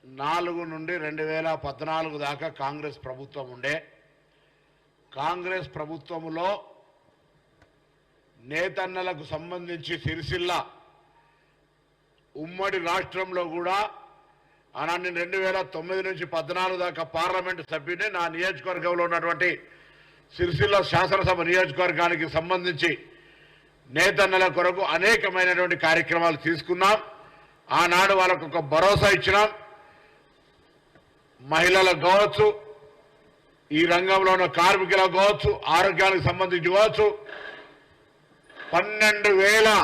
4 నుండి 2014 దాకా కాంగ్రెస్ ప్రభుత్వం ఉండే. కాంగ్రెస్ ప్రభుత్వంలో నేతన్నలకు సంబంధించి సిరిసిల్ల ఉమ్మడి రాష్ట్రంలో కూడా అలాంటి 2009 నుంచి 14 దాకా పార్లమెంటు సభ్యుని నా నియోజకవర్గంలో ఉన్నటువంటి సిరిసిల్ల శాసనసభ నియోజకవర్గానికి సంబంధించి నేతన్నల కొరకు అనేకమైనటువంటి కార్యక్రమాలు తీసుకున్నాం. ఆనాడు వాళ్ళకు ఒక భరోసా ఇచ్చినాం. మహిళలకు కావచ్చు, ఈ రంగంలో ఉన్న కార్మికులకు కావచ్చు, ఆరోగ్యానికి సంబంధించి కావచ్చు 12,000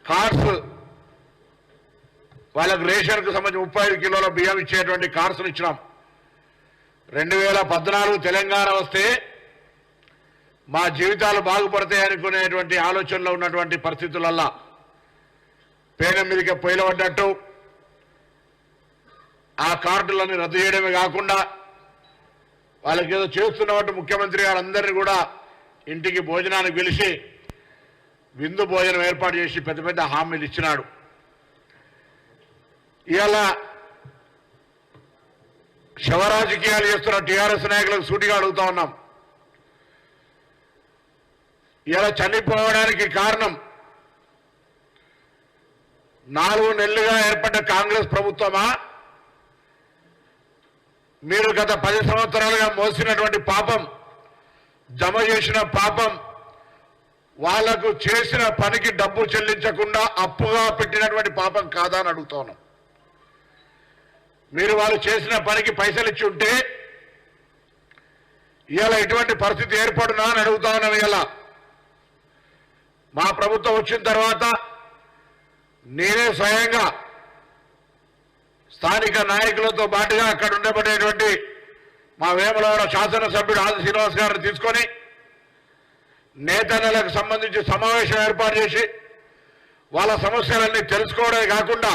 కార్డ్స్, వాళ్ళకు రేషన్కు సంబంధించి 35 కిలోల బియ్యం ఇచ్చేటువంటి కార్డ్స్ను ఇచ్చినాం. 2014 తెలంగాణ వస్తే మా జీవితాలు బాగుపడతాయి అనుకునేటువంటి ఆలోచనలో ఉన్నటువంటి పరిస్థితులల్లా పేనం మీదకి పొయ్యిలపడ్డట్టు ఆ కార్డులని రద్దు చేయడమే కాకుండా వాళ్ళకి ఏదో చేస్తున్నట్టు ముఖ్యమంత్రి గారు అందరినీ కూడా ఇంటికి భోజనానికి పిలిచి విందు భోజనం ఏర్పాటు చేసి పెద్ద పెద్ద హామీలు ఇచ్చినాడు. ఇవాళ శవరాజకీయాలు చేస్తున్న టీఆర్ఎస్ నాయకులకు సూటిగా అడుగుతా ఉన్నాం. ఇలా చనిపోవడానికి కారణం 4 నెలలుగా ఏర్పడ్డ కాంగ్రెస్ ప్రభుత్వమా, మీరు గత 10 సంవత్సరాలుగా మోసినటువంటి పాపం, జమ చేసిన పాపం, వాళ్లకు చేసిన పనికి డబ్బు చెల్లించకుండా అప్పుగా పెట్టినటువంటి పాపం కాదా అని అడుగుతా ఉన్నాం. మీరు వాళ్ళు చేసిన పనికి పైసలు ఇచ్చి ఉంటే ఇవాళ ఇటువంటి పరిస్థితి ఏర్పడునా అని అడుగుతా ఉన్నాం. ఇలా మా ప్రభుత్వం వచ్చిన తర్వాత నేనే స్వయంగా స్థానిక నాయకులతో పాటుగా అక్కడ ఉండబడేటువంటి మా వేములవాడ శాసనసభ్యుడు ఆది శ్రీనివాస్ గారిని తీసుకొని నేతన్నలకు సంబంధించి సమావేశం ఏర్పాటు చేసి వాళ్ళ సమస్యలన్నీ తెలుసుకోవడమే కాకుండా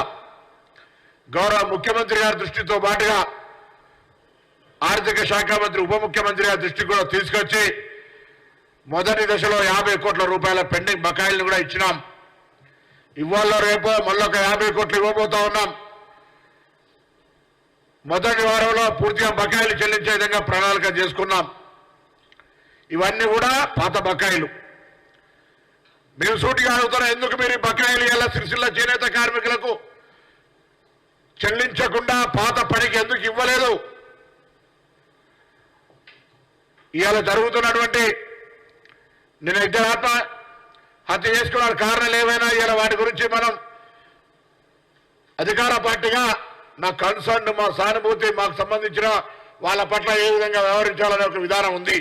గౌరవ ముఖ్యమంత్రి గారి దృష్టితో పాటుగా ఆర్థిక శాఖ మంత్రి, ఉప ముఖ్యమంత్రి గారి దృష్టికి కూడా తీసుకొచ్చి మొదటి దశలో 50 కోట్ల రూపాయల పెండింగ్ బకాయిలను కూడా ఇచ్చినాం. ఇవాళ రేపో మళ్ళొక 50 కోట్లు ఇవ్వబోతా ఉన్నాం. మొదటి వారంలో పూర్తిగా బకాయిలు చెల్లించే విధంగా ప్రణాళిక చేసుకున్నాం. ఇవన్నీ కూడా పాత బకాయిలు. మేము సూటిగా అడుగుతున్నాం, ఎందుకు మీరు ఈ బకాయిలు ఇలా సిరిసిల్ల చేనేత కార్మికులకు చెల్లించకుండా పాత పనికి ఎందుకు ఇవ్వలేదు? ఇవాళ జరుగుతున్నటువంటి నేను ఇద్దరు హత్య చేసుకున్న కారణాలు ఏమైనా ఇవాళ వాటి గురించి మనం అధికార పార్టీగా నా కన్సర్న్, మా సానుభూతి, మాకు సంబంధించిన వాళ్ళ పట్ల ఏ విధంగా వ్యవహరించాలనే ఒక విధానం ఉంది.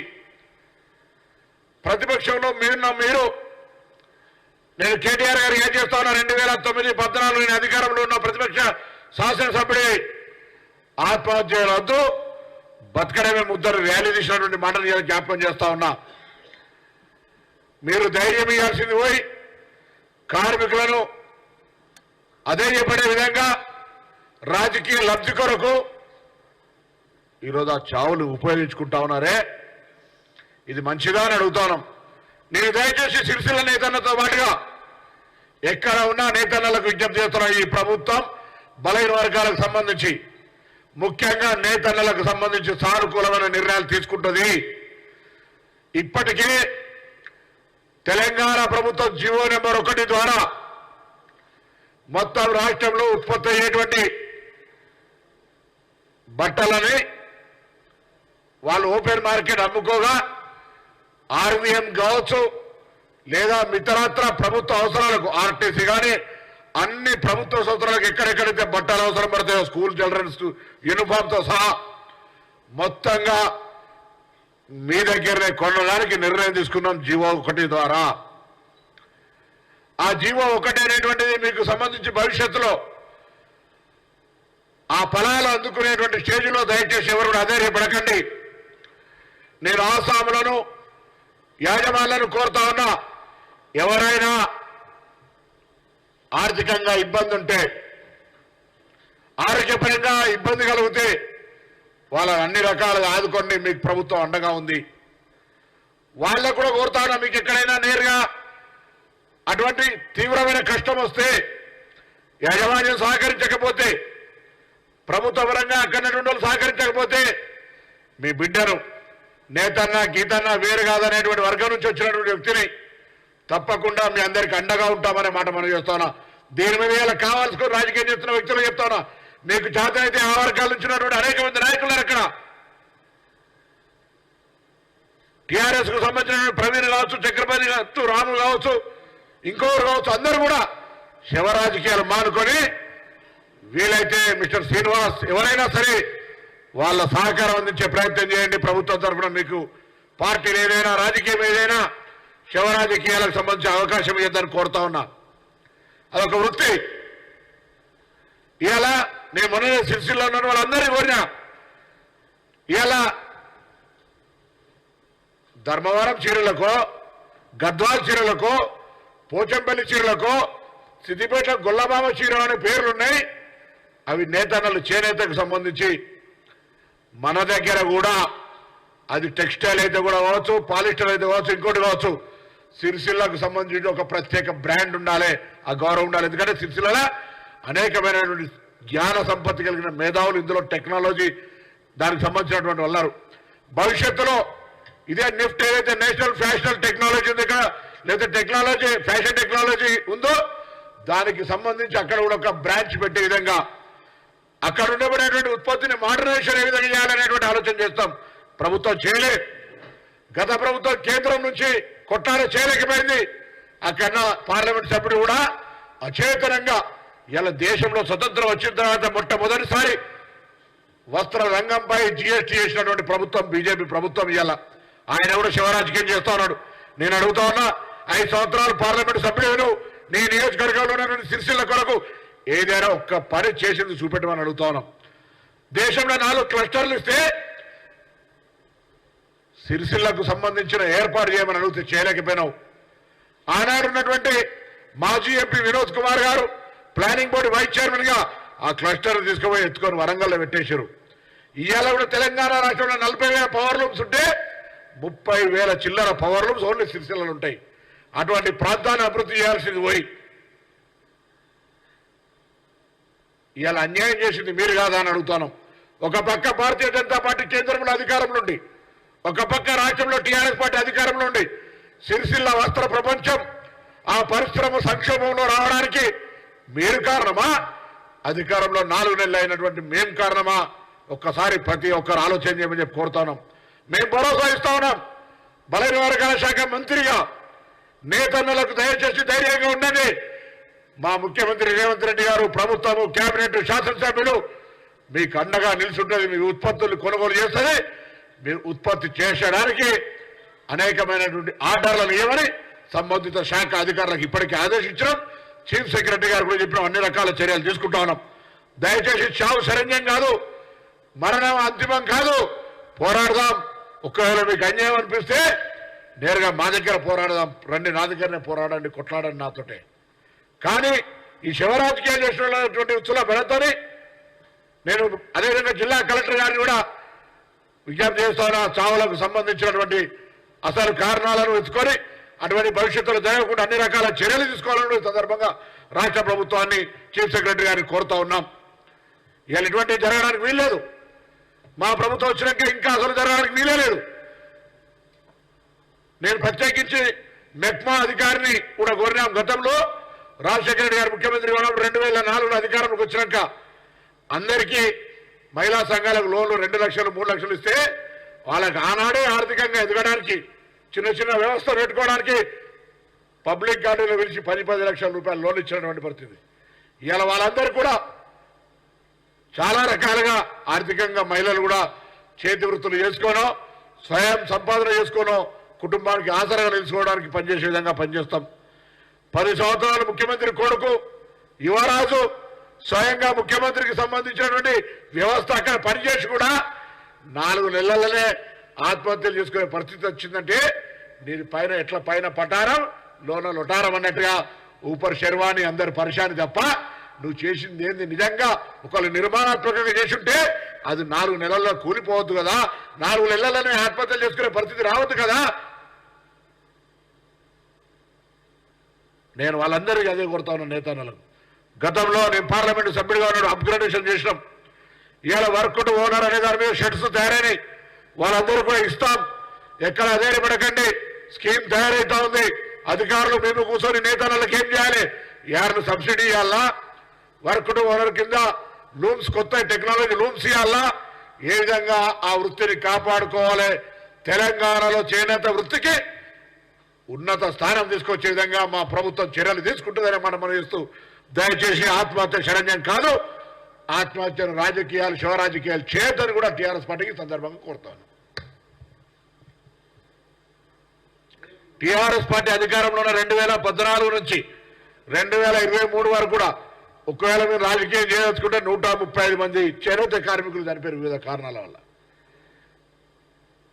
ప్రతిపక్షంలో మీరు నేను కేటీఆర్ గారు ఏం చేస్తా ఉన్నా, 2009-14 నేను అధికారంలో ఉన్న ప్రతిపక్ష శాసనసభ్యుడి ఆత్మహత్యలు వద్దు, బతకడమే ముద్దరు ర్యాలీ తీసినటువంటి మాటలు జ్ఞాపకం చేస్తా ఉన్నా. మీరు ధైర్యం ఇవ్వాల్సింది పోయి కార్మికులను అధైర్యపడే విధంగా రాజకీయ లబ్ధి కొరకు ఈరోజు ఆ చావులు ఉపయోగించుకుంటా ఉన్నారే, ఇది మంచిదా అని అడుగుతాను. నేను దయచేసి సిరిసిల్ల నేతన్నతో పాటుగా ఎక్కడ ఉన్నా నేతన్నలకు విజ్ఞప్తి చేస్తున్నా, ఈ ప్రభుత్వం బలైన వర్గాలకు సంబంధించి ముఖ్యంగా నేతన్నలకు సంబంధించి సానుకూలమైన నిర్ణయాలు తీసుకుంటుంది. ఇప్పటికే తెలంగాణ ప్రభుత్వం జీవో నెంబర్ 1 ద్వారా మొత్తం రాష్ట్రంలో ఉత్పత్తి అయ్యేటువంటి బట్టలని వాళ్ళు ఓపెన్ మార్కెట్ అమ్ముకోగా ఆర్వీఎం కావచ్చు లేదా మిత్రత్ర ప్రభుత్వ అవసరాలకు ఆర్టీసీ కానీ అన్ని ప్రభుత్వ సంవత్సరాలకు ఎక్కడెక్కడైతే బట్టలు అవసరం పడతాయో స్కూల్ చిల్డ్రన్స్ యూనిఫామ్తో సహా మొత్తంగా మీ దగ్గరనే కొనడానికి నిర్ణయం తీసుకున్నాం జీవో 1 ద్వారా. ఆ జీవో 1 అనేటువంటిది మీకు సంబంధించి భవిష్యత్తులో ఆ ఫలాలు అందుకునేటువంటి స్టేజ్లో దయచేసి ఎవరు కూడా అధైర్యపడకండి. నేను ఆసాములను యాజమాన్లను కోరుతా ఉన్నా, ఎవరైనా ఆర్థికంగా ఇబ్బంది ఉంటే, ఆరోగ్యపరంగా ఇబ్బంది కలిగితే వాళ్ళని అన్ని రకాలుగా ఆదుకోండి, మీకు ప్రభుత్వం అండగా ఉంది. వాళ్ళకు కూడా కోరుతాను, మీకు ఎక్కడైనా నేరుగా అటువంటి తీవ్రమైన కష్టం వస్తే యాజమాన్యం సహకరించకపోతే, ప్రభుత్వ పరంగా అక్కడి వాళ్ళు సహకరించకపోతే మీ బిడ్డను నేతన్నా గీతన్నా వేరు కాదనేటువంటి వర్గం నుంచి వచ్చినటువంటి వ్యక్తిని తప్పకుండా మీ అందరికీ అండగా ఉంటామనే మాట మనం చేస్తానా. దీని మీద ఇలా కావాల్సుకుని రాజకీయం చేస్తున్న వ్యక్తులు చెప్తానా, మీకు చేతనైతే ఆ వర్గాల నుంచి ఉన్నటువంటి అనేక మంది నాయకులు అక్కడ టీఆర్ఎస్ కు సంబంధించిన ప్రవీణ్ కావచ్చు, చక్రపాణి కావచ్చు, రాము కావచ్చు, ఇంకొకరు కావచ్చు, అందరూ కూడా శివ రాజకీయాలు మానుకొని వీలైతే మిస్టర్ శ్రీనివాస్ ఎవరైనా సరే వాళ్ళ సహకారం అందించే ప్రయత్నం చేయండి. ప్రభుత్వం తరఫున మీకు పార్టీలు ఏదైనా రాజకీయం ఏదైనా శివ రాజకీయాలకు సంబంధించిన అవకాశం ఇద్దని కోరుతా ఉన్నా. అదొక వృత్తి. ఇవాళ నేను మొన్న సిరిసిల్లో ఉన్న వాళ్ళందరినీ కోరినా, ఇవాళ ధర్మవరం చీరలకో, గద్వాల్ చీరలకో, పోచంపల్లి చీరలకో, సిద్దిపేట గొల్లబామ చీర అనే పేర్లున్నాయి. అవి నేతన్నలు చేనేతకు సంబంధించి మన దగ్గర కూడా అది టెక్స్టైల్ అయితే కూడా కావచ్చు, పాలిస్టర్ అయితే కావచ్చు, ఇంకోటి కావచ్చు, సిరిసిల్లకు సంబంధించి ఒక ప్రత్యేక బ్రాండ్ ఉండాలి, ఆ గౌరవం ఉండాలి. ఎందుకంటే సిరిసిల్లలో అనేకమైనటువంటి జ్ఞాన సంపత్తి కలిగిన మేధావులు, ఇందులో టెక్నాలజీ దానికి సంబంధించినటువంటి ఉన్నారు. భవిష్యత్తులో ఇదే నిఫ్ట్ ఏదైతే నేషనల్ ఫ్యాషన్ టెక్నాలజీ ఉంది కదా, లేదా టెక్నాలజీ ఫ్యాషన్ టెక్నాలజీ ఉందో దానికి సంబంధించి అక్కడ కూడా ఒక బ్రాంచ్ పెట్టే విధంగా అక్కడ ఉండబడేటువంటి ఉత్పత్తిని మోడర్నైజేషన్ ఏ విధంగా చేయాలనేటువంటి ఆలోచన చేస్తాం. ప్రభుత్వం చేయలే, గత ప్రభుత్వం కేంద్రం నుంచి కొట్టాల చేయలేకపోయింది. అక్కడ పార్లమెంట్ సభ్యుడు కూడా అచేతనంగా ఇలా దేశంలో స్వతంత్రం వచ్చిన తర్వాత మొట్టమొదటిసారి వస్త్ర రంగంపై జీఎస్టీ చేసినటువంటి ప్రభుత్వం బీజేపీ ప్రభుత్వం. ఇవాళ ఆయన కూడా శివరాజకీయం చేస్తా ఉన్నాడు. నేను అడుగుతా ఉన్నా, 5 సంవత్సరాలు పార్లమెంట్ సభ్యుడు నీ నియోజకవర్గంలో ఉన్నటువంటి సిరిసిల్ల కొరకు ఏదైనా ఒక్క పని చేసింది చూపెట్టమని అడుగుతా ఉన్నాం. దేశంలో 4 క్లస్టర్లు ఇస్తే సిరిసిల్లకు సంబంధించిన ఏర్పాటు చేయమని అడిగితే చేయలేకపోయినావు. ఆనాడు ఉన్నటువంటి మాజీ ఎంపీ వినోద్ కుమార్ గారు ప్లానింగ్ బోర్డు వైస్ చైర్మన్ గా ఆ క్లస్టర్ తీసుకుపోయి ఎత్తుకొని వరంగల్లో పెట్టేశారు. ఇవాళ కూడా తెలంగాణ రాష్ట్రంలో 40,000 పవర్ లూమ్స్ ఉంటే 30,000 చిల్లర పవర్ లూమ్స్ ఓన్లీ సిరిసిల్లలో ఉంటాయి. అటువంటి ప్రాంతాన్ని అభివృద్ధి చేయాల్సింది పోయి ఇవాళ అన్యాయం చేసింది మీరు కాదా అని అడుగుతాను. ఒక పక్క భారతీయ జనతా పార్టీ కేంద్రంలో అధికారంలో ఉండి, ఒక పక్క రాష్ట్రంలో టీఆర్ఎస్ పార్టీ అధికారంలో ఉండి సిరిసిల్ల వస్త్ర ప్రపంచం ఆ పరిశ్రమ సంక్షోభంలో రావడానికి మీరు కారణమా, అధికారంలో 4 నెలలు అయినటువంటి మేం కారణమా? ఒక్కసారి ప్రతి ఒక్కరు ఆలోచన చేయమని చెప్పి కోరుతున్నాం. మేము భరోసా ఇస్తా ఉన్నాం. బలైన వర్గాల శాఖ మంత్రిగా నేతన్నలకు దయచేసి ధైర్యంగా ఉండండి. మా ముఖ్యమంత్రి రేవంత్ రెడ్డి గారు, ప్రభుత్వము, కేబినెట్, శాసనసభ్యులు మీకు అండగా నిలుచుంటుంది. మీ ఉత్పత్తులు కొనుగోలు చేస్తుంది. మీరు ఉత్పత్తి చేసడానికి అనేకమైనటువంటి ఆర్డర్లను ఇవ్వమని సంబంధిత శాఖ అధికారులకు ఇప్పటికే ఆదేశించడం, చీఫ్ సెక్రటరీ గారు కూడా చెప్పిన అన్ని రకాల చర్యలు తీసుకుంటా ఉన్నాం. దయచేసి చావు శరణ్యం కాదు, మరణం అంతిమం కాదు. పోరాడదాం. ఒకవేళ మీకు అన్యాయం అనిపిస్తే నేరుగా మా దగ్గర పోరాడదాం. రండి, నా దగ్గరనే పోరాడండి, కొట్లాడండి నాతోటే. కానీ ఈ శివరాజకీయాలు చేసినటువంటి ఉత్సవ బలతోని నేను అదేవిధంగా జిల్లా కలెక్టర్ గారిని కూడా విజ్ఞప్తి చేస్తాను. చావులకు సంబంధించినటువంటి అసలు కారణాలను వెతుకొని అటువంటి భవిష్యత్తులో జరగకుండా అన్ని రకాల చర్యలు తీసుకోవాలని సందర్భంగా రాష్ట్ర ప్రభుత్వాన్ని, చీఫ్ సెక్రటరీ గారిని కోరుతా ఉన్నాం. ఇవాళ ఇటువంటి జరగడానికి వీల్లేదు. మా ప్రభుత్వం వచ్చినాక ఇంకా అసలు జరగడానికి వీలే లేదు. నేను ప్రత్యేకించి మెప్మా అధికారిని కూడా కోరినాం. గతంలో రాజశేఖర రెడ్డి గారు ముఖ్యమంత్రిగా ఉన్నప్పుడు 2004లో అధికారంలోకి వచ్చినాక అందరికీ మహిళా సంఘాలకు లోన్లు 2 లక్షలు 3 లక్షలు ఇస్తే వాళ్ళకి ఆనాడే ఆర్థికంగా ఎదగడానికి చిన్న చిన్న వ్యవస్థ పెట్టుకోవడానికి పబ్లిక్ గార్డెన్లో పిలిచి 10 లక్షల రూపాయలు లోన్ ఇచ్చినటువంటి పరిస్థితి. ఇవాళ వాళ్ళందరూ కూడా చాలా రకాలుగా ఆర్థికంగా మహిళలు కూడా చేతి వృత్తులు చేసుకోనో, స్వయం సంపాదన చేసుకోనో, కుటుంబానికి ఆసరాగా నిలుచుకోవడానికి పనిచేసే విధంగా పనిచేస్తాం. 10 సంవత్సరాలు ముఖ్యమంత్రి కొడుకు యువరాజు స్వయంగా ముఖ్యమంత్రికి సంబంధించినటువంటి వ్యవస్థ అక్కడ పనిచేసి కూడా 4 నెలలనే ఆత్మహత్యలు చేసుకునే పరిస్థితి వచ్చిందంటే దీని పైన ఎట్లా పైన పటారం లోన లొటారం అన్నట్టుగా ఊపర్ శర్వాణి అందరు పరిశాని తప్ప నువ్వు చేసింది ఏంది? నిజంగా ఒకళ్ళు నిర్మాణాత్మకంగా చేసుంటే అది 4 నెలల్లో కూలిపోవద్దు కదా, 4 నెలలనే ఆత్మహత్యలు చేసుకునే పరిస్థితి రావద్దు కదా. నేను వాళ్ళందరికీ అదే కొడతా ఉన్న నేతన్నలకు, గతంలో నేను పార్లమెంటు సభ్యుడిగా ఉన్నాడు, అప్గ్రేడేషన్ చేసినాం. ఇవాళ వర్క్ టు ఓనర్ అనే దాని మీద షెడ్స్ తయారైనాయి, వాళ్ళందరూ కూడా ఇస్తాం. ఎక్కడ అదేని పడకండి, స్కీమ్ తయారైతా ఉంది. అధికారులు మేము కూర్చొని నేతలకు ఏం చేయాలి, యార్ను సబ్సిడీ ఇవ్వాలా, వర్క్ టు ఓనర్ కింద లూమ్స్, కొత్త టెక్నాలజీ లూమ్స్ ఇవ్వాలా, ఏ విధంగా ఆ వృత్తిని కాపాడుకోవాలి. తెలంగాణలో చేనేత వృత్తికి ఉన్నత స్థానం తీసుకొచ్చే విధంగా మా ప్రభుత్వం చర్యలు తీసుకుంటుందని మనం చేస్తూ, దయచేసి ఆత్మహత్య శరణ్యం కాదు, ఆత్మహత్యను రాజకీయాలు, శివ రాజకీయాలు చేయొద్దని కూడా టీఆర్ఎస్ పార్టీకి సందర్భంగా కోరుతాను. టీఆర్ఎస్ పార్టీ అధికారంలో ఉన్న 2014 నుంచి 2023 వరకు కూడా ఒకవేళ మీరు రాజకీయం చేయదలుచుకుంటే 135 మంది చేనేత కార్మికులు చనిపోయారు వివిధ కారణాల వల్ల.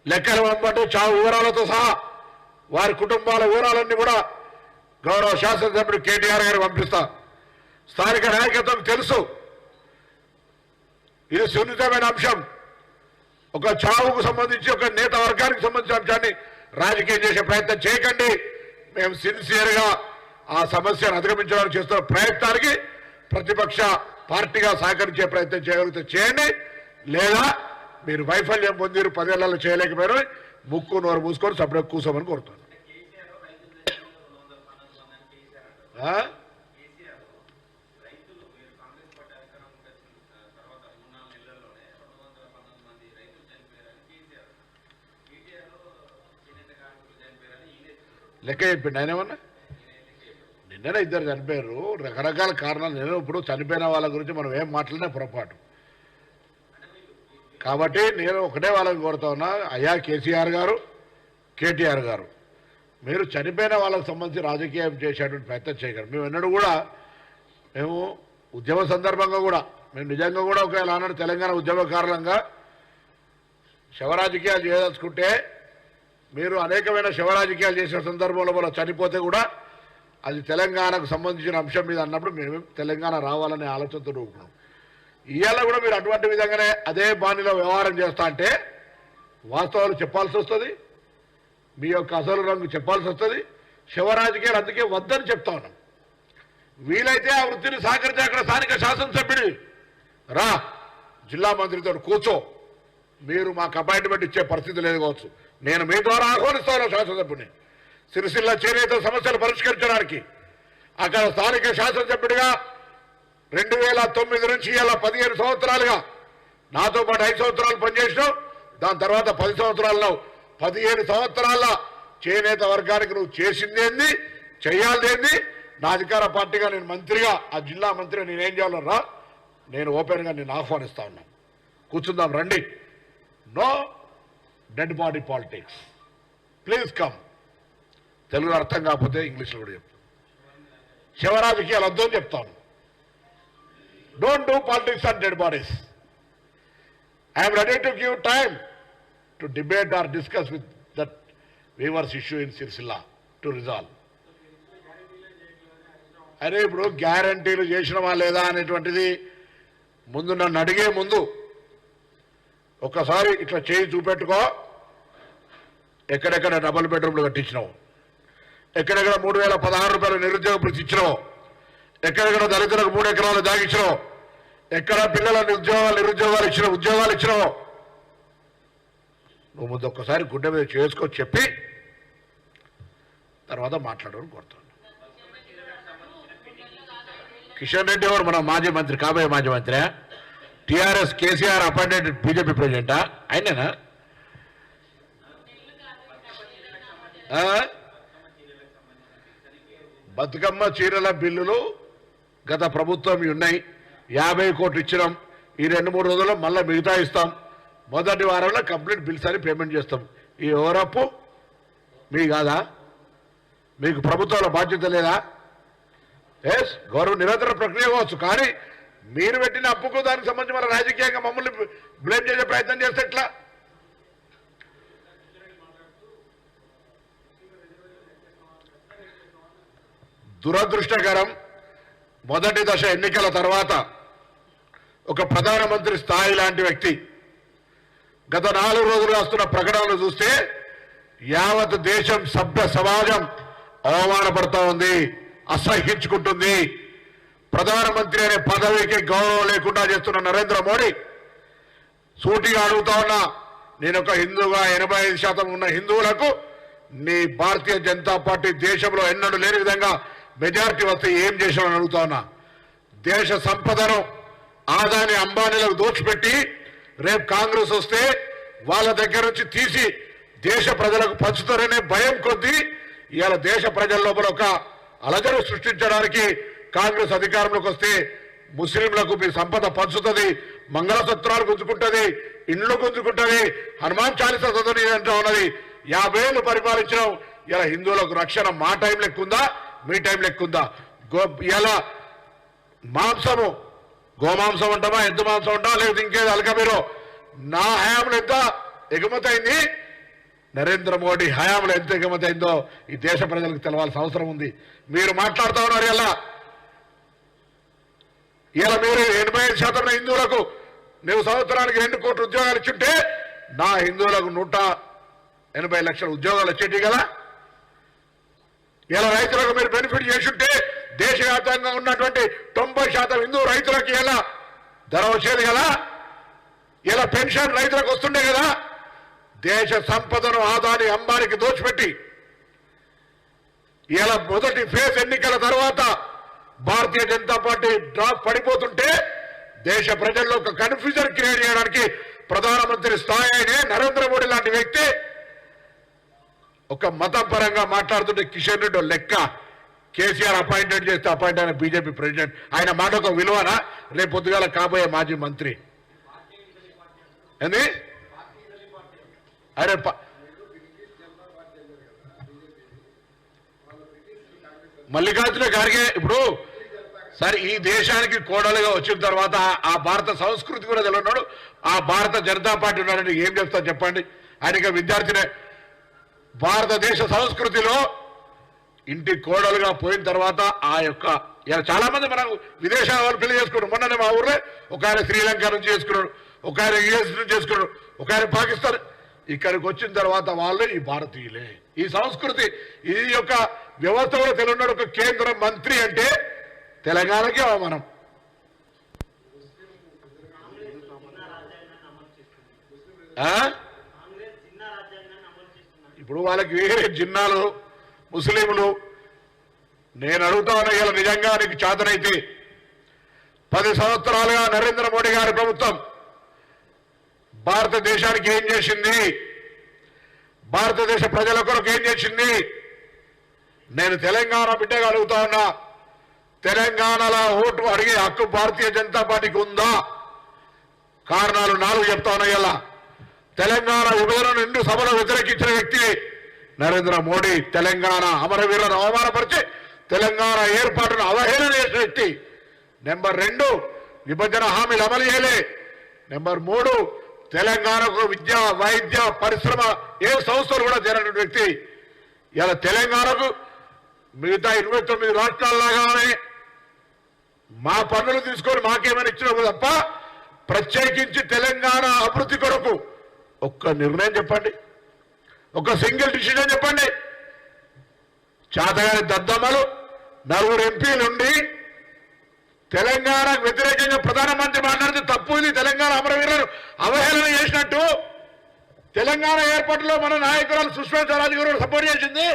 లెక్కలు పంపంటే చావు వివరాలతో సహా వారి కుటుంబాల వివరాలన్నీ కూడా గౌరవ శాసనసభ్యుడు కేటీఆర్ గారు పంపిస్తా. స్థానిక నాయకత్వం తెలుసు ఇది సున్నితమైన అంశం. ఒక చావుకు సంబంధించి, ఒక నేత వర్గానికి సంబంధించిన అంశాన్ని రాజకీయం చేసే ప్రయత్నం చేయకండి. మేము సిన్సియర్గా ఆ సమస్యను అధిగమించడానికి చేస్తున్న ప్రయత్నానికి ప్రతిపక్ష పార్టీగా సహకరించే ప్రయత్నం చేయగలిగితే చేయండి, లేదా మీరు వైఫల్యం పొందిరు 10 ఏళ్లలో చేయలేకపోయారు, ముక్కు నోరు మూసుకొని సపరేట్ కూర్చోమని కోరుతాను. లెక్క చెప్పిండి ఆయన ఏమన్నా, నిన్ననే 2 చనిపోయారు, రకరకాల కారణాలు. నేను ఇప్పుడు చనిపోయిన వాళ్ళ గురించి మనం ఏం మాట్లాడినా పొరపాటు. కాబట్టి నేను ఒకటే వాళ్ళని కోరుతా ఉన్నా, అయ్యా కేసీఆర్ గారు, కేటీఆర్ గారు, మీరు చనిపోయిన వాళ్ళకు సంబంధించి రాజకీయం చేసేటువంటి ప్రయత్నం చేయగలరు. మేము ఎన్నడూ కూడా, మేము ఉద్యమ సందర్భంగా కూడా, మేము నిజంగా కూడా ఒకవేళ ఆనాడు తెలంగాణ ఉద్యమ కారణంగా శవరాజకీయాలు చేయదలుచుకుంటే, మీరు అనేకమైన శవరాజకీయాలు చేసిన సందర్భంలో మనం చనిపోతే కూడా అది తెలంగాణకు సంబంధించిన అంశం మీద అన్నప్పుడు మేము తెలంగాణ రావాలనే ఆలోచనతో ఊపుకున్నాం. ఇవాళ కూడా మీరు అటువంటి విధంగానే అదే బాణిలో వ్యవహారం చేస్తా అంటే వాస్తవాలు చెప్పాల్సి వస్తుంది, మీ యొక్క అసలు రంగు చెప్పాల్సి వస్తుంది. శివరాజకీయాలు అందుకే వద్దని చెప్తా ఉన్నాం. వీలైతే ఆ వృత్తిని సహకరించి అక్కడ స్థానిక శాసనసభ్యుడి రా, జిల్లా మంత్రితో కూర్చో, మీరు మాకు అపాయింట్మెంట్ ఇచ్చే పరిస్థితి లేదు కావచ్చు, నేను మీ ద్వారా ఆహ్వానిస్తాను శాసనసభ్యుడిని. సిరిసిల్ల చేనేత సమస్యలు పరిష్కరించడానికి అక్కడ స్థానిక శాసనసభ్యుడిగా 2009 నుంచి ఇలా 15 సంవత్సరాలుగా నాతో పాటు 5 సంవత్సరాలు పనిచేసినావు. దాని తర్వాత 10 సంవత్సరాల్లో 15 సంవత్సరాల చేనేత వర్గానికి నువ్వు చేసిందేంది, చేయాల్దేంది. నా అధికార పార్టీగా నేను మంత్రిగా, ఆ జిల్లా మంత్రిగా నేనేం చేయాలో రా, నేను ఓపెన్గా నేను ఆహ్వానిస్తా ఉన్నాను. కూర్చుందాం రండి. No dead body politics, please come. తెలుగులో అర్థం కాకపోతే ఇంగ్లీష్లో కూడా చెప్తాను. శివరాజకీయాలు వద్దు అని చెప్తాను. Don't do politics on dead bodies. I'm ready to give time to debate or discuss with that weavers issue in Sircilla to resolve. అరే ఇప్పుడు గ్యారంటీలు చేసినవా లేదా అనేటువంటిది ముందు నన్ను అడిగే ముందు ఒక్కసారి ఇట్లా చేయి చూపెట్టుకో. ఎక్కడెక్కడ డబుల్ బెడ్రూమ్లు కట్టించినావు, ఎక్కడెక్కడ 3016 రూపాయలు నిరుద్యోగ భృతి ఇచ్చినావు, ఎక్కడెక్కడ దళితులకు 3 ఎకరాలు దాగిచ్చినావు, ఎక్కడ పిల్లల నిరుద్యోగాలు ఇచ్చినావు. నువ్వు ముందు ఒక్కసారి గుడ్డ మీద చేసుకొని చెప్పి తర్వాత మాట్లాడమని కోరుతాను. కిషన్ రెడ్డి ఎవరు? మన మాజీ మంత్రి, కాబోయే మాజీ మంత్రి. టీఆర్ఎస్ కేసీఆర్ అపాయింటెడ్ బీజేపీ ప్రెసిడెంటా ఆయనేనా? బతుకమ్మ చీరల బిల్లులు గత ప్రభుత్వం ఉన్నాయి, 50 కోట్లు ఇచ్చినాం. ఈ 2-3 రోజుల్లో మళ్ళీ మిగతా ఇస్తాం. మొదటి వారంలో కంప్లీట్ బిల్స్ అని పేమెంట్ చేస్తాం. ఈ ఎవరప్పు మీ కాదా? మీకు ప్రభుత్వాల బాధ్యత లేదా? ఎస్, గౌరవ నిరంతర ప్రక్రియ కావచ్చు, కానీ మీరు పెట్టిన అప్పుకు దానికి సంబంధించి మన రాజకీయంగా మమ్మల్ని బ్లేమ్ చేసే ప్రయత్నం చేస్తే ఎట్లా? దురదృష్టకరం. మొదటి దశ ఎన్నికల తర్వాత ఒక ప్రధానమంత్రి స్థాయి లాంటి వ్యక్తి గత 4 రోజులు వస్తున్న ప్రకటనలు చూస్తే యావత్ దేశం, సభ్య సమాజం అవమానపడుతూ ఉంది, అసహించుకుంటుంది. ప్రధానమంత్రి అనే పదవికి గౌరవం లేకుండా చేస్తున్న నరేంద్ర మోడీ సూటిగా అడుగుతా ఉన్నా, నేను ఒక హిందువుగా 85% ఉన్న హిందువులకు నీ భారతీయ జనతా పార్టీ దేశంలో ఎన్నడూ లేని విధంగా మెజారిటీ వస్తే ఏం చేశామని అడుగుతా ఉన్నా. దేశ సంపదను ఆదాని అంబానీలకు దోచిపెట్టి రేపు కాంగ్రెస్ వస్తే వాళ్ళ దగ్గర నుంచి తీసి దేశ ప్రజలకు పంచుతారనే భయం కొద్దీ ఇవాళ దేశ ప్రజల లోపల ఒక అలజడి సృష్టించడానికి కాంగ్రెస్ అధికారంలోకి వస్తే ముస్లింలకు మీ సంపద పంచుతుంది, మంగళసూత్రాలు గుంజుకుంటుంది, ఇండ్లు గుంజుకుంటుంది, హనుమాన్ చాలీసా చదువుని అంటూ ఉన్నది. 50 ఏళ్ళు పరిపాలించడం ఇలా హిందువులకు రక్షణ మా టైం లెక్కుందా, మీ టైం లెక్కుందా? ఇలా మాంసము గోమాంసం ఉంటామా, ఎద్దు మాంసం ఉంటామా, లేదు ఇంకేది అలకబీరో నా హయాంలో ఎంత ఎగుమతి అయింది, నరేంద్ర మోడీ హయాంలో ఎంత ఎగుమతి అయిందో ఈ దేశ ప్రజలకు తెలవాల్సిన అవసరం ఉంది. మీరు మాట్లాడుతూ ఉన్నారు ఇలా మీరు 85% హిందువులకు నువ్వు సంవత్సరానికి 2 కోట్ల ఉద్యోగాలు ఇచ్చుంటే నా హిందువులకు 180 లక్షల ఉద్యోగాలు వచ్చేటి కదా. ఇలా రైతులకు మీరు బెనిఫిట్ చేసుంటే దేశవ్యాప్తంగా ఉన్నటువంటి 90% హిందూ రైతులకి ఇలా ధర వచ్చేది కదా. ఇలా పెన్షన్ రైతులకు వస్తుండే కదా. దేశ సంపదను ఆదాని అంబానికి దోచిపెట్టి ఇలా మొదటి ఫేజ్ ఎన్నికల తర్వాత భారతీయ జనతా పార్టీ డ్రాప్ పడిపోతుంటే దేశ ప్రజల్లో ఒక కన్ఫ్యూజన్ క్రియేట్ చేయడానికి ప్రధానమంత్రి స్థాయి అయినే నరేంద్ర మోడీ లాంటి వ్యక్తి ఒక మతం పరంగా మాట్లాడుతుంటే కిషన్ రెడ్డి లెక్క కేసీఆర్ అపాయింటెడ్ చేస్తే అపాయింట్ అయిన బీజేపీ ప్రెసిడెంట్ ఆయన మాట ఒక విలువనా? రేపు పొద్దుగాల కాబోయే మాజీ మంత్రి ఏంది? అరే మల్లికార్జున ఖార్గే ఇప్పుడు సరే ఈ దేశానికి కోడలుగా వచ్చిన తర్వాత ఆ భారత సంస్కృతి కూడా తెలియన్నాడు, ఆ భారత జనతా పార్టీ ఉన్నాడని ఏం చెప్తారు చెప్పండి? ఆయనకి విద్యార్థినే. భారతదేశ సంస్కృతిలో ఇంటి కోడలుగా పోయిన తర్వాత ఆ యొక్క చాలా మంది మనం విదేశాల వాళ్ళు పెళ్లి చేసుకున్నారు. మొన్ననే మా ఊర్లో ఒక ఆయన శ్రీలంక నుంచి చేసుకున్నాడు, ఒక ఆయన యుఎస్ నుంచి చేసుకున్నాడు, ఒక ఆయన పాకిస్తాన్. ఇక్కడికి వచ్చిన తర్వాత వాళ్ళు ఈ భారతీయులే. ఈ సంస్కృతి ఈ యొక్క వ్యవస్థ కూడా తెలియన్నాడు. ఒక కేంద్ర మంత్రి అంటే తెలంగాణకి అవమానం. ఇప్పుడు వాళ్ళకి వేరే జిన్నాలు ముస్లింలు. నేను అడుగుతా ఉన్నా, ఇలా నిజంగా నీకు చేతనైతే 10 సంవత్సరాలుగా నరేంద్ర మోడీ గారి ప్రభుత్వం భారతదేశానికి ఏం చేసింది, భారతదేశ ప్రజల కొరకు ఏం చేసింది? నేను తెలంగాణ బిడ్డగా అడుగుతా ఉన్నా, తెలంగాణలో ఓటు అడిగే హక్కు భారతీయ జనతా పార్టీకి ఉందా? కారణాలు 4 చెప్తా ఉన్నాయి. ఇలా తెలంగాణ విభజన 2 సభలో వ్యతిరేకించిన వ్యక్తి నరేంద్ర మోడీ. తెలంగాణ అమరవీరులను అవమానపరిచి తెలంగాణ ఏర్పాటును అవహేళన చేసిన వ్యక్తి. నెంబర్ 2 విభజన హామీలు అమలు చేయలే. నెంబర్ 3 తెలంగాణకు విద్య వైద్య పరిశ్రమ ఏ సంస్థలు కూడా చేరినటువంటి వ్యక్తి. ఇలా తెలంగాణకు మిగతా 29 రాష్ట్రాల్లాగానే మా పన్నులు తీసుకొని మాకేమైనా ఇచ్చినప్పుడు తప్ప ప్రత్యేకించి తెలంగాణ అభివృద్ధి కొరకు ఒక్క నిర్ణయం చెప్పండి, ఒక సింగిల్ డిసిజన్ చెప్పండి. చాతగాని దద్దమ్మలు 4 ఎంపీలుండి తెలంగాణకు వ్యతిరేకంగా ప్రధానమంత్రి మాట్లాడితే తప్పు, ఇది తెలంగాణ అమరవీరులను అవహేళన చేసినట్టు. తెలంగాణ ఏర్పాటులో మన నాయకురాలు సుష్మా స్వరాజ్ గారు సపోర్ట్ చేసింది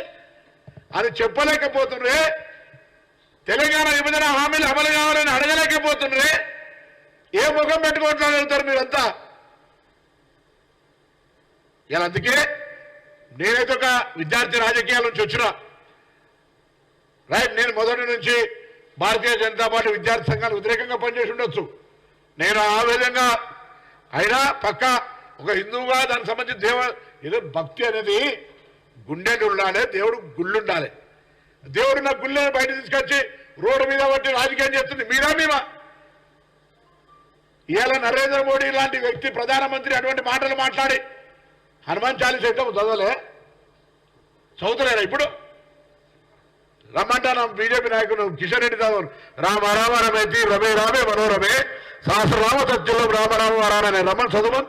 అది చెప్పలేకపోతుండ్రే. తెలంగాణ విభజన హామీలు అమలు కావాలని అడగలేకపోతుండ్రే. ఏ ముఖం పెట్టుకుంటారు మీరంతా? ఇలా అందుకే నేనైతే ఒక విద్యార్థి రాజకీయాల నుంచి వచ్చిన రైట్. నేను మొదటి నుంచి భారతీయ జనతా పార్టీ విద్యార్థి సంఘాలకు వ్యతిరేకంగా పనిచేసి ఉండొచ్చు. నేను ఆ విధంగా అయినా పక్క ఒక హిందువుగా దానికి సంబంధించి ఏదో భక్తి అనేది గుండెలు ఉండాలి, దేవుడు గుళ్ళుండాలి. దేవుడు నా గుళ్ళని బయట తీసుకొచ్చి రోడ్డు మీద బట్టి రాజకీయం చేస్తుంది మీరా మేమా? ఇవాళ నరేంద్ర మోడీ లాంటి వ్యక్తి ప్రధానమంత్రి అటువంటి మాటలు మాట్లాడి హనుమాన్ చాలీసా అయితే చదవలే, చదువుతలేరా? ఇప్పుడు రమ్మంటా బీజేపీ నాయకుడు కిషన్ రెడ్డి చదవను. రామ రామ రమేతి రమే రామే మనోరమే సహస్రరామ సత్యంలో రామరామ వరానే రమ్మని చదువుమని.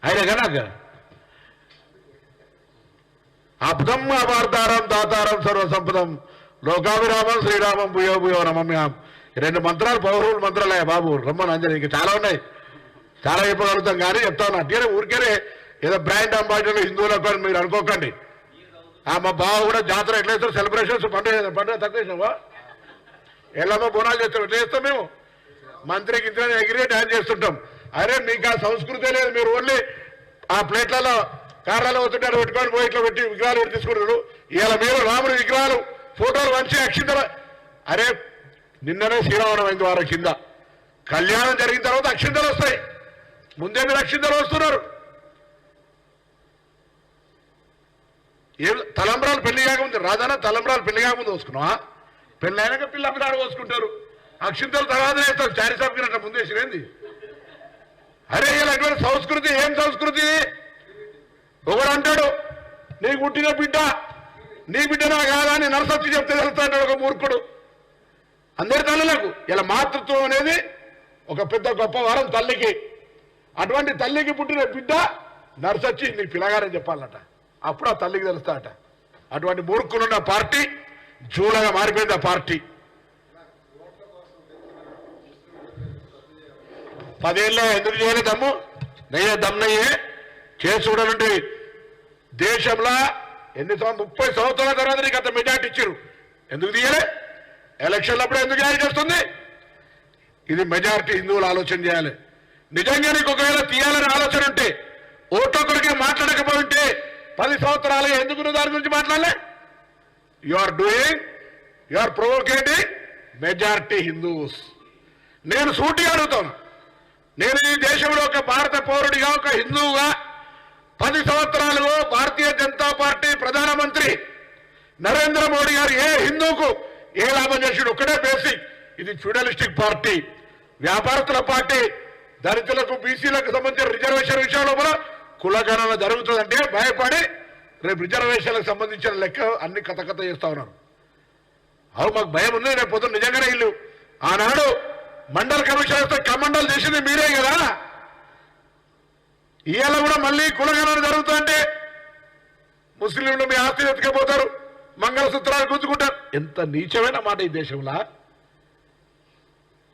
ఆయన కనుక అబ్దం అవార్తారం దాతారం సర్వసంపదం లోకాభిరామం శ్రీరామం భూయో భూయో నమమ్యాం. 2 మంత్రాలు పౌరుల మంత్రాలే బాబు, రమ్మని అంజలి. ఇంకా చాలా ఉన్నాయి, చాలా చెప్పగలుగుతాం. కానీ చెప్తాను అట్లనే ఊరికేనే ఏదో బ్రాండ్ అంబాసిడర్ హిందువులకు అని మీరు అనుకోకండి. మా బావ కూడా జాతర ఎట్లా చేస్తారు, సెలబ్రేషన్స్ పండుగ తక్కువ చేసినావా, ఎల్లమ్మ బోనాలు చేస్తాం, ఎట్లా చేస్తాం మేము. మంత్రికి ఇంత ఎగిరి డాన్స్ చేస్తుంటాం. అరే మీకు ఆ సంస్కృతే లేదు, మీరు ఓన్లీ ఆ ప్లేట్లలో కార్లలో వస్తుంటారు పెట్టుకొని పోయి ఇట్లా పెట్టి విగ్రహాలు పెట్టి తీసుకుంటారు. ఇవాళ మీరు రాముడి విగ్రహాలు ఫోటోలు మంచి అక్షింతలు. అరే నిన్ననే శ్రీరామణం అయింది వారం కింద, కళ్యాణం జరిగిన తర్వాత అక్షింతలు వస్తాయి, ముందే మీరు అక్షింతలు వస్తున్నారు. ఏం తలంబ్రాలు పెళ్లి కాకముందు రాజానా, తలంబ్రాలు పెళ్లి కాకముందు వసుకున్నావా? పెళ్లి అయినాక పిల్ల అభినాడు పోసుకుంటారు, అక్షింతలు తర్వాత వేస్తారు. చారి సాపుకినట్టు ముందేసిరేంది? అరే ఇలా అటువంటి సంస్కృతి ఏం సంస్కృతి? ఒకడు అంటాడు నీకు పుట్టిన బిడ్డ నీ బిడ్డనా కాదా అని నరసత్తి చెప్తే తెలుస్తాడు ఒక మూర్ఖుడు. అందరి తల్లులకు ఇలా మాతృత్వం అనేది ఒక పెద్ద గొప్ప వరం తల్లికి. అటువంటి తల్లికి పుట్టిన బిడ్డ నరసచ్చి నీ పిల్లగారని చెప్పాలట, అప్పుడు ఆ తల్లికి తెలుస్తాడట. అటువంటి మూర్ఖులున్న పార్టీ జూలగా మారిపోయింది ఆ పార్టీ. 10 ఏళ్ళలో ఎందుకు చేయలేదు దమ్ము? నయ్యే దమ్నయ్యే చేసి చూడాలంటే దేశంలో 30 సంవత్సరాల తర్వాత నీకు అంత మెజార్టీ ఇచ్చారు, ఎందుకు తీయలే? ఎలక్షన్లప్పుడు ఎందుకు జారీ చేస్తుంది? ఇది మెజార్టీ హిందువులు ఆలోచన చేయాలి. నిజంగా నీకు ఒకవేళ తీయాలని ఆలోచన ఉంటే, ఓటొక్కడికే మాట్లాడకపోతే 10 సంవత్సరాలుగా ఎందుకు నువ్వు దాని గురించి మాట్లాడలే? You are provoking majority Hindus. నేను సూటిగా అడుగుతాను, నేను ఈ దేశంలో ఒక భారత పౌరుడిగా ఒక హిందువుగా 10 సంవత్సరాలుగా భారతీయ జనతా పార్టీ ప్రధానమంత్రి నరేంద్ర మోడీ గారు ఏ హిందువుకు ఏ లాభం చేసాడు? ఒక్కడే బేసిక్, ఇది ఫ్యూడలిస్టిక్ పార్టీ, వ్యాపారస్తుల పార్టీ. దళితులకు బీసీలకు సంబంధించిన రిజర్వేషన్ విషయంలో కూడా కులగణన జరుగుతుందంటే భయపడి రేపు రిజర్వేషన్లకు సంబంధించిన లెక్క అన్ని కథ చేస్తా ఉన్నారు. అవు మాకు భయం ఉంది. రేపు పొద్దున్న నిజంగానే ఇల్లు ఆనాడు మండల కమిషనర్తో కమండలు చేసింది మీరే కదా. ఇవాళ కూడా మళ్ళీ కులగణన జరుగుతుందంటే ముస్లింలు మీ ఆస్తి ఎత్తుకపోతారు, మంగళసూత్రాలు గుంజుకుంటారు. ఎంత నీచమైన మాట ఈ దేశంలో.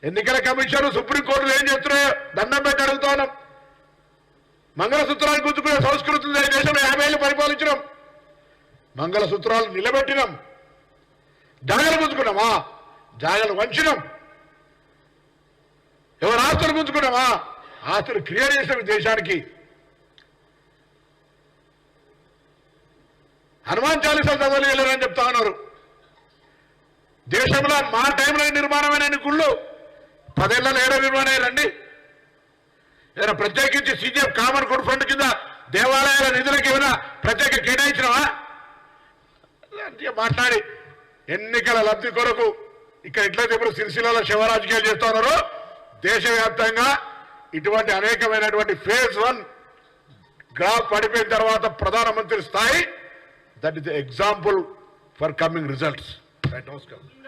ఎన్నికల కమిషన్ సుప్రీంకోర్టులు ఏం చేస్తున్నాయో దండం పెట్టి అడుగుతా ఉన్నాం. మంగళసూత్రాలు గుంజుకునే సంస్కృతి ఈ దేశంలో 50 ఏళ్ళు పరిపాలించినాం, మంగళసూత్రాలు నిలబెట్టినాం. జాగలు గుంజుకున్నామా? జాగలు వంచినాం. ఎవరు ఆస్తులు గుంజుకున్నామా? ఆస్తులు క్రియేట్ చేసిన దేశానికి. హనుమాన్ చాలీసాలు చదవలేరని చెప్తా ఉన్నారు. దేశంలో మా టైంలో నిర్మాణమైన గుళ్ళు 10 ఏళ్లలో ఏడో నిర్మాణం అయ్యారండి. ఏదైనా ప్రత్యేకించి సీజీఎఫ్ కామన్ గుడ్ ఫండ్ కింద దేవాలయాల నిధులకు ఏమైనా ప్రత్యేక కేటాయించినవా? మాట్లాడి ఎన్నికల లబ్ధి కొరకు ఇక్కడ ఎట్లయితే ఇప్పుడు సిరిసిల్లలో శివరాజకీయాలు చేస్తా ఉన్నారో దేశవ్యాప్తంగా ఇటువంటి అనేకమైనటువంటి phase 1 గ్రాఫ్ పడిపోయిన తర్వాత ప్రధానమంత్రి స్థాయి, that is example for coming results.